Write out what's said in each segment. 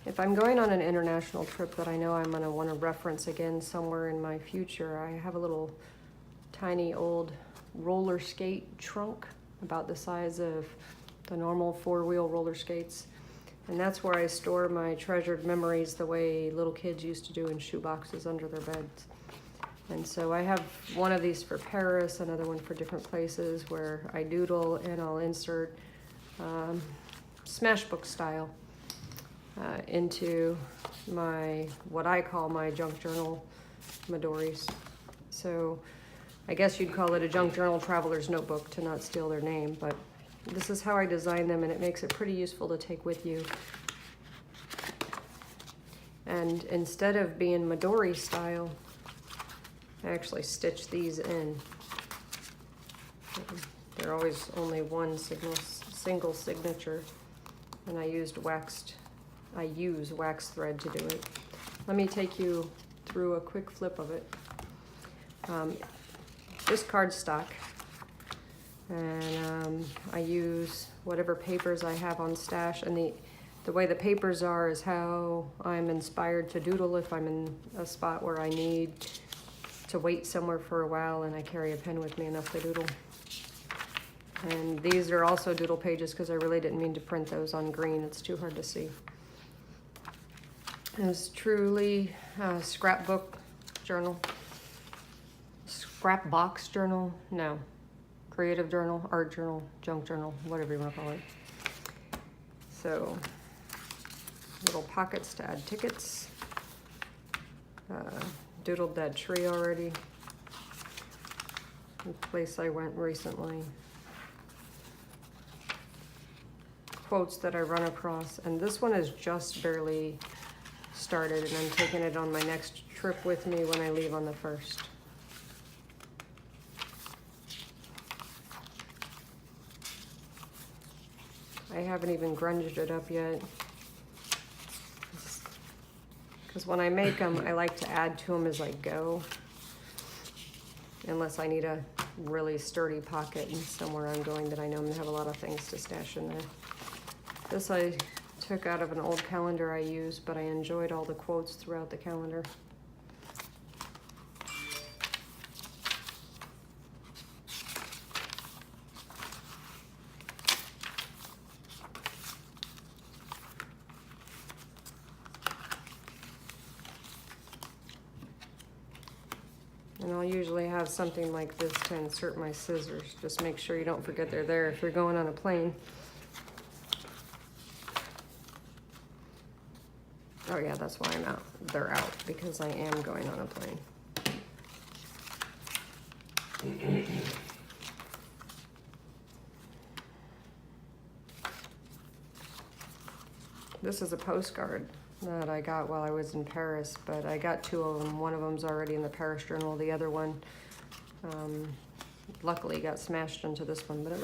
If I'm going on an international trip that I know I'm going to want to reference again somewhere in my future, I have a little tiny old roller skate trunk about the size of the normal four-wheel roller skates. And that's where I store my treasured memories the way little kids used to do in shoeboxes under their beds. And so I have one of these for Paris, another one for different places where I doodle and I'll insert Smashbook style into my, what I call my junk journal Midoris. So I guess you'd call it a junk journal traveler's notebook to not steal their name, but this is how I design them, and it makes it pretty useful to take with you. And instead of being Midori style, I actually stitch these in. They're always only one single signature, and I use wax thread to do it. Let me take you through a quick flip of it. This cardstock, and I use whatever papers I have on stash, and the way the papers are is how I'm inspired to doodle if I'm in a spot where I need to wait somewhere for a while and I carry a pen with me enough to doodle. And these are also doodle pages because I really didn't mean to print those on green. It's too hard to see. It's truly a scrapbook journal. Scrap box journal? No. Creative journal, art journal, junk journal, whatever you want to call it. So, little pockets to add tickets. Doodled that tree already. The place I went recently. Quotes that I run across, and this one is just barely started, and I'm taking it on my next trip with me when I leave on the 1st. I haven't even grunged it up yet, because when I make them, I like to add to them as I go, unless I need a really sturdy pocket and somewhere I'm going that I know I'm gonna have a lot of things to stash in there. This I took out of an old calendar I used, but I enjoyed all the quotes throughout the calendar. And I'll usually have something like this to insert my scissors. Just make sure you don't forget they're there if you're going on a plane. Oh yeah, that's why I'm out. They're out, because I am going on a plane. This is a postcard that I got while I was in Paris, but I got 2 of them. One of them's already in the Paris journal. The other one, luckily got smashed into this one, but it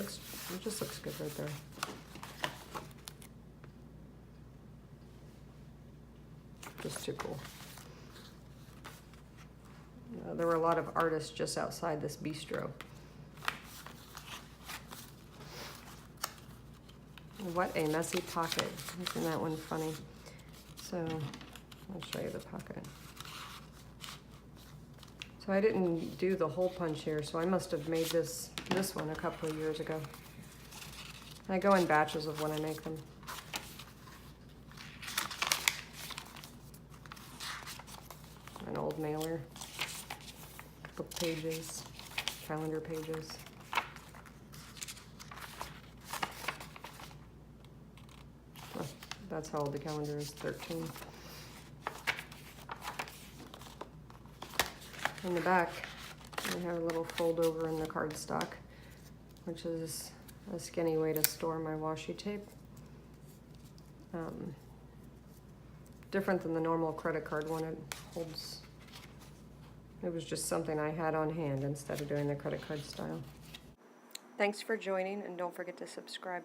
just looks good right there. Just too cool. There were a lot of artists just outside this bistro. What a messy pocket. Isn't that one funny? So I'll show you the pocket. So I didn't do the hole punch here, so I must have made this one a couple of years ago. I go in batches of when I make them. An old mailer, book pages, calendar pages. Oh, that's how old the calendar is, 13. In the back, I have a little fold over in the cardstock, which is a skinny way to store my washi tape. Different than the normal credit card one. It was just something I had on hand instead of doing the credit card style. Thanks for joining, and don't forget to subscribe.